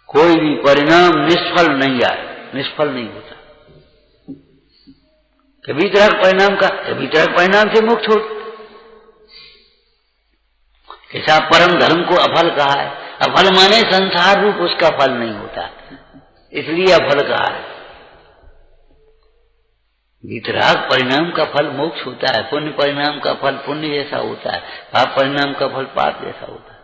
कोई भी परिणाम निष्फल नहीं आए, निष्फल नहीं होता। कभी तरह परिणाम का, कभी तरह परिणाम से मुक्त हो। ऐसा परम धर्म को अफल कहा है। अफल माने संसार रूप उसका फल नहीं होता, इसलिए अफल कहा है। वितराग परिणाम का फल मोक्ष होता है, पुण्य परिणाम का फल पुण्य जैसा होता है, पाप परिणाम का फल पाप जैसा होता है।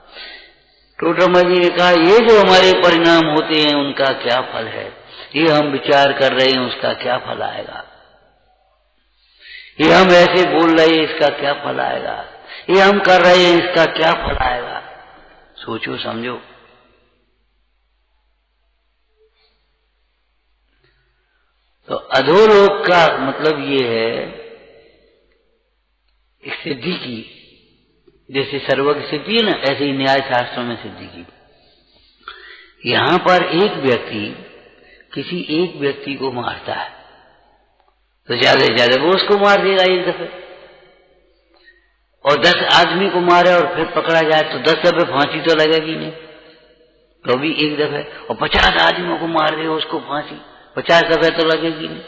टोटरमा जी ने कहा ये जो हमारे परिणाम होते हैं उनका क्या फल है, ये हम विचार कर रहे हैं उसका क्या फल आएगा, ये हम ऐसे बोल रहे हैं इसका क्या फल आएगा, ये हम कर रहे हैं इसका क्या फल आएगा। सोचो समझो। तो अधोलोक का मतलब ये है सिद्धि की, जैसे सर्वज्ञ सिद्धि है ना, ऐसे ही न्याय शास्त्रों में सिद्धि की। यहां पर एक व्यक्ति किसी एक व्यक्ति को मारता है तो ज्यादा से ज्यादा वो उसको मार देगा एक दफे, और 10 आदमी को मारे और फिर पकड़ा जाए तो 10 दफे फांसी तो लगेगी नहीं, तो भी एक दफे। और 50 आदमियों को मार दे उसको फांसी 50 दफे तो लगेगी नहीं।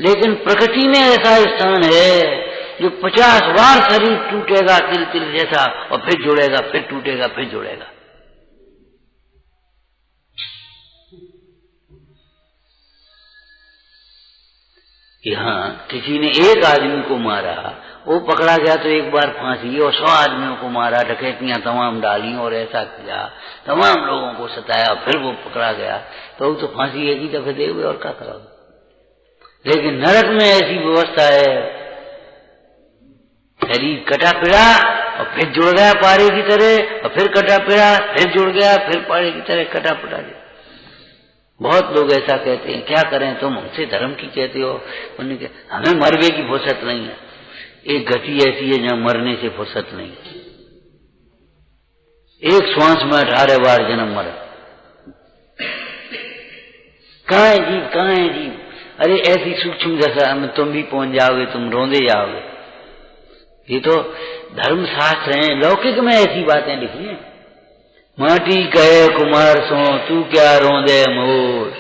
लेकिन प्रकृति में ऐसा स्थान है जो 50 बार शरीर टूटेगा तिल तिल जैसा, और फिर जुड़ेगा, फिर टूटेगा, फिर जुड़ेगा। यहां किसी ने एक आदमी को मारा, वो पकड़ा गया तो एक बार फांसी, और 100 आदमियों को मारा, डकैतियां तमाम डाली और ऐसा किया, तमाम लोगों को सताया, फिर वो पकड़ा गया तो वो तो फांसी एक ही दफे देंगे और क्या करोगे। लेकिन नरक में ऐसी व्यवस्था है, शरीर कटा पिड़ा और फिर जुड़ गया पारे की तरह, और फिर कटा पिड़ा, फिर जुड़ गया, फिर पारे की तरह कटा पिटा गया। बहुत लोग ऐसा कहते हैं, क्या करें तुम हमसे धर्म की कहते हो, उन्हें हमें मरने की फुर्सत नहीं है। एक गति ऐसी है जहां मरने से फुर्सत नहीं, एक श्वास में 18 बार जन्म मरा। कहां है जीव, कहां है जीव। अरे ऐसी सूक्ष्म दशा में तुम भी पहुंच जाओगे, तुम रोंदे जाओगे। ये तो धर्म शास्त्र है, लौकिक में ऐसी बातें लिखी हैं। माटी कहे कुमार सो तू क्या रोंदे मोर,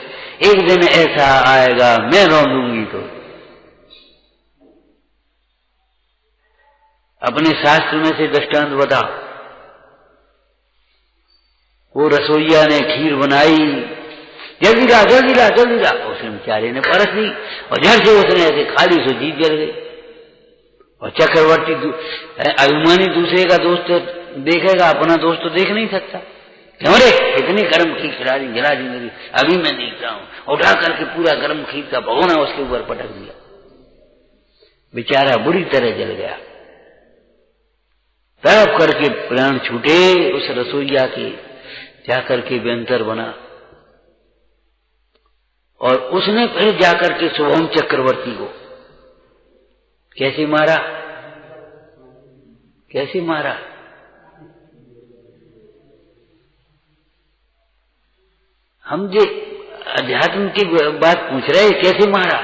एक दिन ऐसा आएगा मैं रोंदूंगी तो। अपने शास्त्र में से दृष्टांत बताओ। वो रसोईया ने खीर बनाई, जल्दी ला जल्दी ला जल्दी ला, उसने बेचारे ने परस दी और जड़ से उसने ऐसे खाली सो जीत जल गई। और चक्रवर्ती अभिमानी दूसरे का दोस्त देखेगा, अपना दोस्त तो देख नहीं सकता, क्यों रे इतनी गर्म खीर खिला दी, जला दी मेरी, अभी मैं देखता हूं। उठा करके पूरा गर्म खीर का भगोना उसके ऊपर पटक दिया, बेचारा बुरी तरह जल गया। तड़प करके प्राण छूटे उस रसोईया के, जाकर के व्यंतर बना। और उसने फिर जाकर के शुभम चक्रवर्ती को कैसे मारा, कैसे मारा? हम जो अध्यात्म की बात पूछ रहे, कैसे मारा?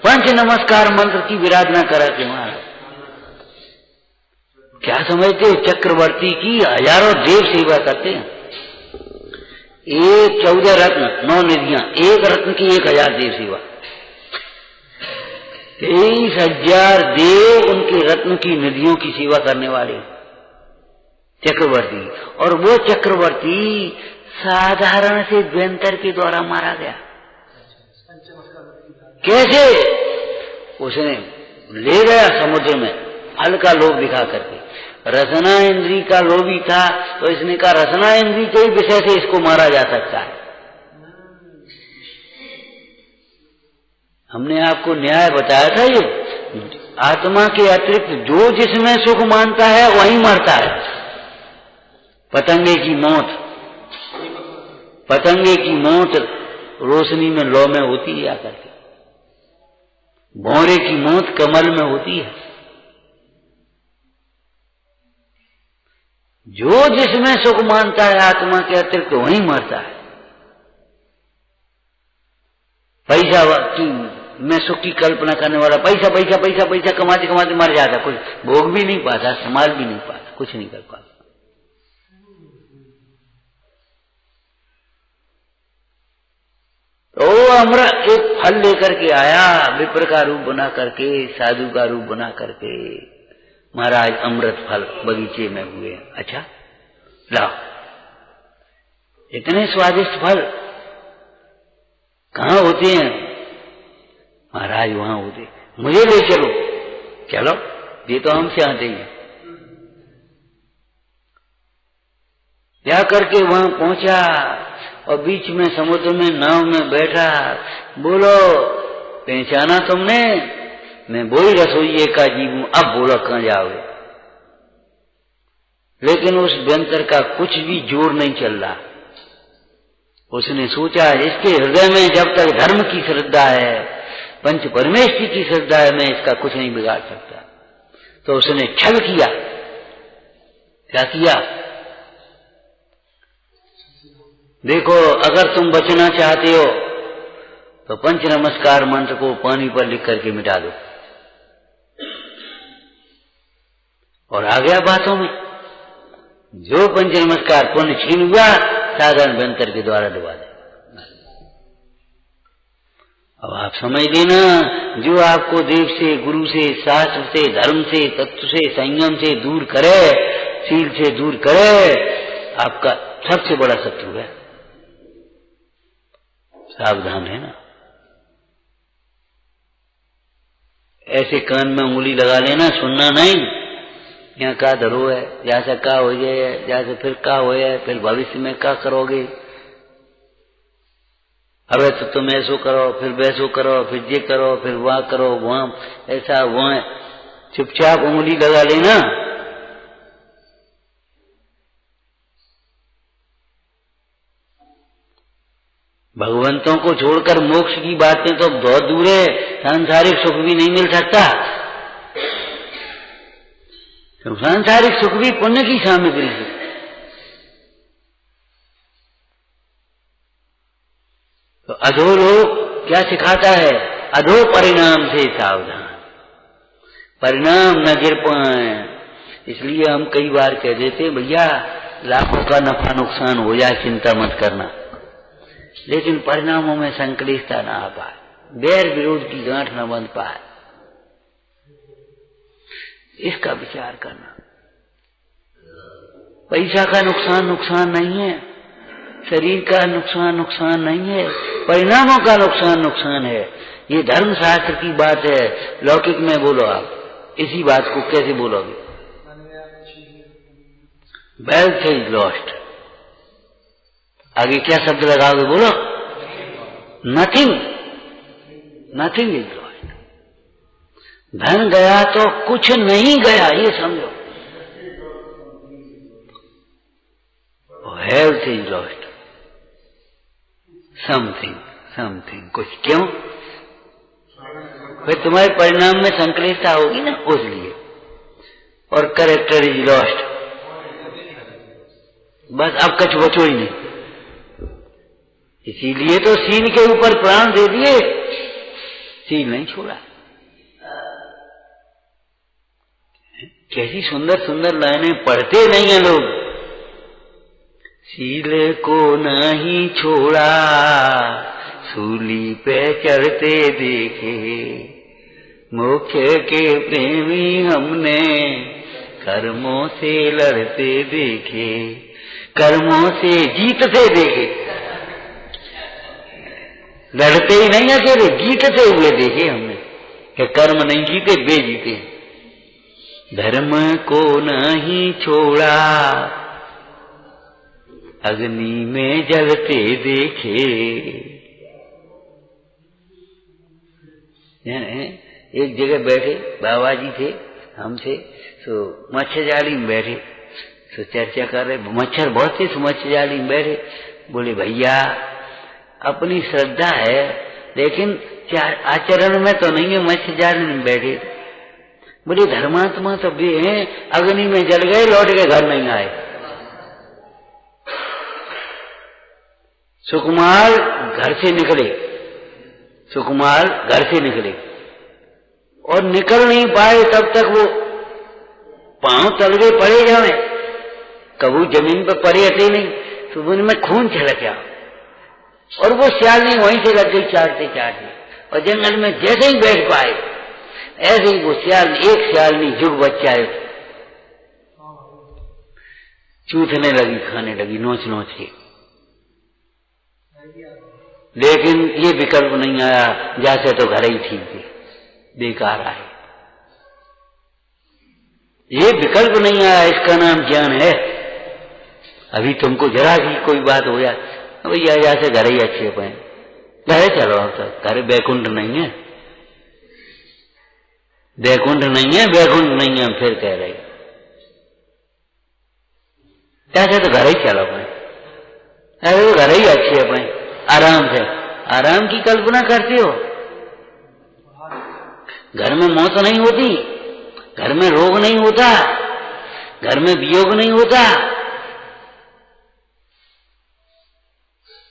पंच नमस्कार मंत्र की विराधना करा के मारा। क्या समझते हो, चक्रवर्ती की हजारों देव सेवा करते हैं। एक 14 रत्न, 9 निधियां, एक रत्न की 1000 देव सेवा, 23,000 देव उनके रत्न की निधियों की सेवा करने वाले चक्रवर्ती। और वो चक्रवर्ती साधारण से व्यंतर के द्वारा मारा गया। कैसे? उसने ले गया समुद्र में फल का लोभ दिखा करके। रसना इंद्री का लोभी था, तो इसने कहा रसना इंद्री के विषय से इसको मारा जा सकता है। हमने आपको न्याय बताया था, ये आत्मा के अतिरिक्त जो जिसमें सुख मानता है वही मरता है। पतंगे की मौत, पतंगे की मौत रोशनी में लौ में होती है आकर के, भौरे की मौत कमल में होती है। जो जिसमें सुख मानता है आत्मा के अतिरिक्त वही मरता है। पैसा की में सुख की कल्पना करने वाला पैसा पैसा पैसा पैसा कमाते कमाते मर जाता, कुछ भोग भी नहीं पाता, संभाल भी नहीं पाता, कुछ नहीं कर पाता। तो हमरा एक फल लेकर के आया, विप्र का रूप बना करके, साधु का रूप बना करके। महाराज अमृत फल बगीचे में हुए। अच्छा लाओ, इतने स्वादिष्ट फल कहाँ होते हैं? महाराज वहां होते, मुझे ले चलो। चलो, ये तो हम चाहते हैं। जा करके वहां पहुंचा और बीच में समुद्र में नाव में बैठा। बोलो, पहचाना तुमने? मैं वही रसोइये का जीव हूं। अब बोलो कहां जाओगे? लेकिन उस व्यंतर का कुछ भी जोर नहीं चल रहा। उसने सोचा इसके हृदय में जब तक धर्म की श्रद्धा है, पंच परमेश्वरी की श्रद्धा है, मैं इसका कुछ नहीं बिगाड़ सकता। तो उसने छल किया। क्या किया? देखो, अगर तुम बचना चाहते हो तो पंच नमस्कार मंत्र को पानी पर लिख करके मिटा दो। और आ गया बातों में। जो पंच नमस्कार पुण्य छीन हुआ, साधारण व्यंतर के द्वारा डुबा दे। अब आप समझ लेना, जो आपको देव से, गुरु से, शास्त्र से, धर्म से, तत्व से, संयम से दूर करे, शील से दूर करे, आपका सबसे बड़ा शत्रु है। सावधान है ना। ऐसे कान में उंगली लगा लेना, सुनना नहीं। यहाँ का धरो है, यहाँ से का हो जाए, यहाँ से फिर का हो जाए, फिर भविष्य में का करोगे। अबे तो तुम ऐसो करो, फिर वैसो करो, फिर ये करो, फिर वहां करो, वहां ऐसा वहां। चुपचाप उंगली लगा लेना। भगवंतों को छोड़कर मोक्ष की बातें तो बहुत दूर है। सांसारिक सुख भी नहीं मिल सकता। तो सांसारिक सुख भी पुण्य की सामग्री है। तो अधोलोक क्या सिखाता है? अधो परिणाम से सावधान, परिणाम न गिर पाए। इसलिए हम कई बार कह देते, भैया लाखों का नफा नुकसान हो जाए, चिंता मत करना, लेकिन परिणामों में संक्लिष्टता न आ पाए, बैर विरोध की गांठ न बंध पाए, इसका विचार करना। पैसा का नुकसान नुकसान नहीं है, शरीर का नुकसान नहीं है, परिणामों का नुकसान है। ये धर्म शास्त्र की बात है। लौकिक में बोलो आप, इसी बात को कैसे बोलोगे? वेल्थ इज लॉस्ट, आगे क्या शब्द लगाओगे बोलो? Nothing, nothing is lost. धन गया तो कुछ नहीं गया, ये समझो। Health is lost, something something, कुछ। क्यों? भाई तुम्हारे परिणाम में संक्लिष्टता होगी ना, उसलिए। और कैरेक्टर इज लॉस्ट, बस अब कछ बचो ही नहीं। इसीलिए तो सीन के ऊपर प्राण दे दिए, सीन नहीं छोड़ा। कैसी सुंदर सुंदर लाइनें पढ़ते नहीं है लोग। सील को नहीं छोड़ा, सूली पे चढ़ते देखे, मोक्ष के प्रेमी हमने कर्मों से लड़ते देखे, कर्मों से जीतते देखे। लड़ते ही नहीं अकेले, जीतते हुए देखे हमने, कि कर्म नहीं जीते, बे जीते। धर्म को नहीं छोड़ा, अग्नि में जलते देखे। एक जगह बैठे बाबा जी थे, हम थे, तो मच्छर जाली में बैठे, तो चर्चा कर रहे। मच्छर बहुत थे, तो मच्छर जाली में बैठे। बोले भैया अपनी श्रद्धा है, लेकिन आचरण में तो नहीं है। मच्छर जाली में बैठे। बोले धर्मात्मा तो भी हैं, अग्नि में जल गए, लौट के घर नहीं आए। सुकुमार घर से निकले, सुकुमार घर से निकले और निकल नहीं पाए तब तक वो पांव तलवे पड़े जाए, कबू जमीन पर पड़े हटे नहीं, तो उनमें खून छलक गया और वो सियालनी वहीं से लग गई चाटते चाटते। और जंगल में जैसे ही बैठ पाए, ऐसे ही वो सियालनी, एक सियालनी जुग बच्चा है, चूथने लगी, खाने लगी नोच नोच के। लेकिन ये विकल्प नहीं आया, जैसे तो घर ही ठीक थे, बेकार आए। ये विकल्प नहीं आया, इसका नाम ज्ञान है। अभी तुमको जरा भी कोई बात हो जाए, भैया जैसे घर ही अच्छे पाए, घर चलो। अब तक घर बैकुंठ नहीं है, बैकुंठ नहीं है, बैकुंठ नहीं है, फिर कह रहे कैसे तो घर ही चलो पाए, अरे घर ही अच्छे पाए, आराम से। आराम की कल्पना करते हो? घर में मौत नहीं होती, घर में रोग नहीं होता, घर में वियोग नहीं होता।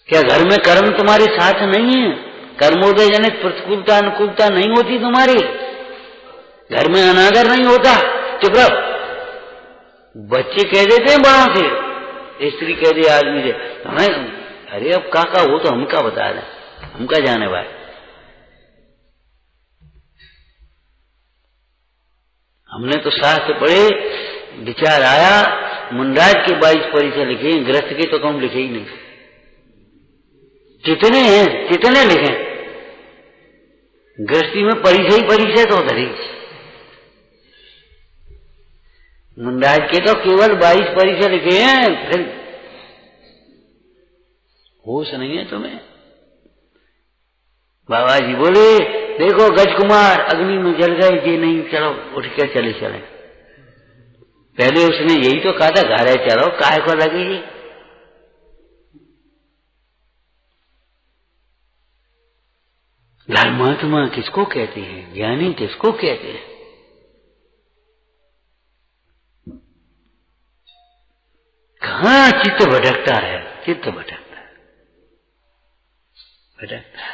क्या घर में कर्म तुम्हारे साथ नहीं है? कर्मोदय जनित प्रतिकूलता अनुकूलता नहीं होती तुम्हारी? घर में अनादर नहीं होता? चुप रहो। बच्चे कह देते हैं बड़ों से, स्त्री कह दे आदमी से, हमें अरे अब काका हो तो हमका बता दें, हमका जाने भाई। हमने तो शास्त्र पढ़े, विचार आया, मुंडराज के 22 परिचय लिखे, गृहस्थ के तो कम लिखे ही नहीं। कितने हैं, कितने लिखे? गृहस्थी में परिचय तो धरी, मुंडराज के तो केवल 22 परिचय लिखे हैं। फिर होश नहीं है तुम्हें? बाबा जी बोले देखो गजकुमार अग्नि में जल गए, ये नहीं, चलो उठ के चले चले। पहले उसने यही तो कहा था घर है चलो, काहे को लगेगी? धर्मात्मा किसको कहते हैं? ज्ञानी किसको कहते हैं? कहाँ चित्त भटकता है, चित्त भटकता है, भटकता है।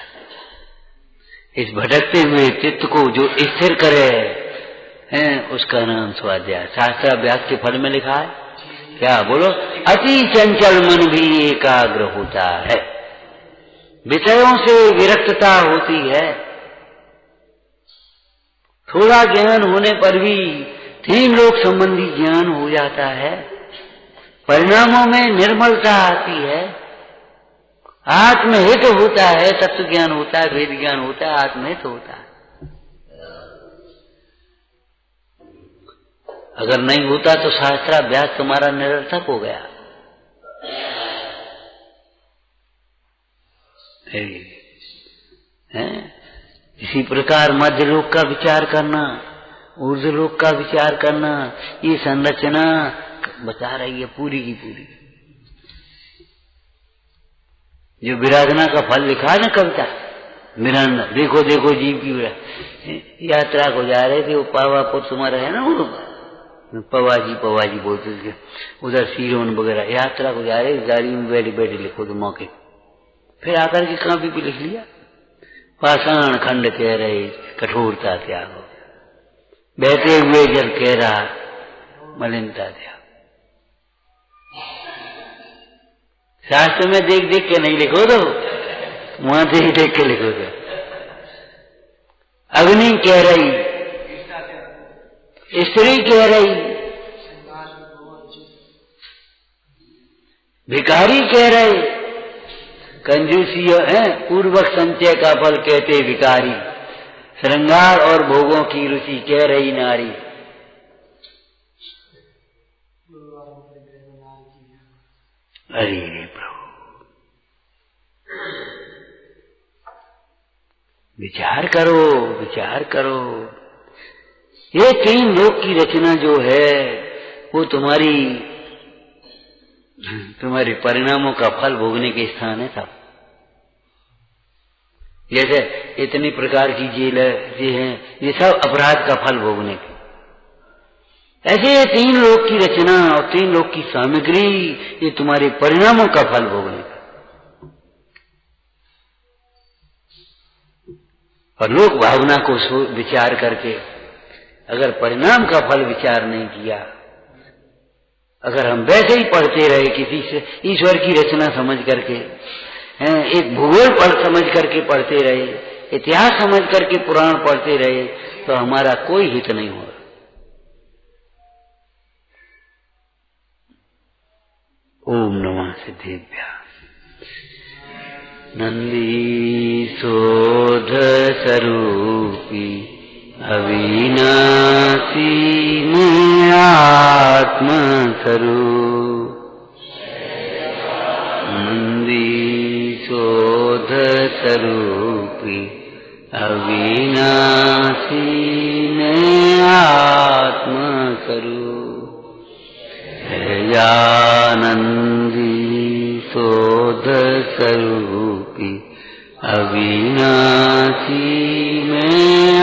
इस भटकते हुए चित्त को जो स्थिर करे है, उसका नाम स्वाध्याय। शास्त्राभ्यास के फल में लिखा है क्या? बोलो, अति चंचल मन भी एकाग्र होता है, विषयों से विरक्तता होती है। थोड़ा ज्ञान होने पर भी 3 लोक संबंधी ज्ञान हो जाता है, परिणामों में निर्मलता आती है, आत्महित होता है, तत्व ज्ञान होता है, वेद ज्ञान होता है, आत्महित होता है। अगर नहीं होता तो शास्त्राभ्यास तुम्हारा निरर्थक हो गया। इसी प्रकार मध्य लोक का विचार करना, ऊर्ध्व लोक का विचार करना, ये संरचना बता रही है पूरी की पूरी। जो विराधना का फल लिखा है ना कविता मिरांडा, देखो देखो जीव की यात्रा को जा रहे थे, वो पावा पुर तुम्हारा है ना, वो पवाजी बोलते थे उधर, सीरोन वगैरह यात्रा को जा रहे, गाड़ी में बैठे बैठे लिखो तो मौके, फिर आकर के कापी पे लिख लिया, पाषाण खंड कह रहे कठोरता त्यागो, बहते हुए जल कह रहा मलिनता त्याग। शास्त्र में देख देख के नहीं लिखो तो, वहां से ही देख के लिखो तो। अग्नि कह रही, स्त्री कह रही, भिखारी कह रहे, कंजूसी है पूर्वक संचय का फल कहते भिखारी, श्रृंगार और भोगों की रुचि कह रही नारी। अरे प्रभु, विचार करो, विचार करो। ये 3 लोक की रचना जो है वो तुम्हारे परिणामों का फल भोगने के स्थान है सब। जैसे इतनी प्रकार की जेल है, ये सब अपराध का फल भोगने के। ऐसे ये 3 लोक की रचना और 3 लोक की सामग्री ये तुम्हारे परिणामों का फल भोगने का। और लोक भावना को विचार करके अगर परिणाम का फल विचार नहीं किया, अगर हम वैसे ही पढ़ते रहे किसी से ईश्वर की रचना समझ करके, एक भूगोल पढ़ समझ करके पढ़ते रहे, इतिहास समझ करके पुराण पढ़ते रहे, तो हमारा कोई हित नहीं होगा। ओम नमः सिद्धेभ्यः। नंदी शोध स्वरूपी अविनाशी में आत्म स्वरूप, नंदी शोध स्वरूपी अविनाशी में आत्म स्वरूप, नंदी शोध स्वरूपी अविनाशी में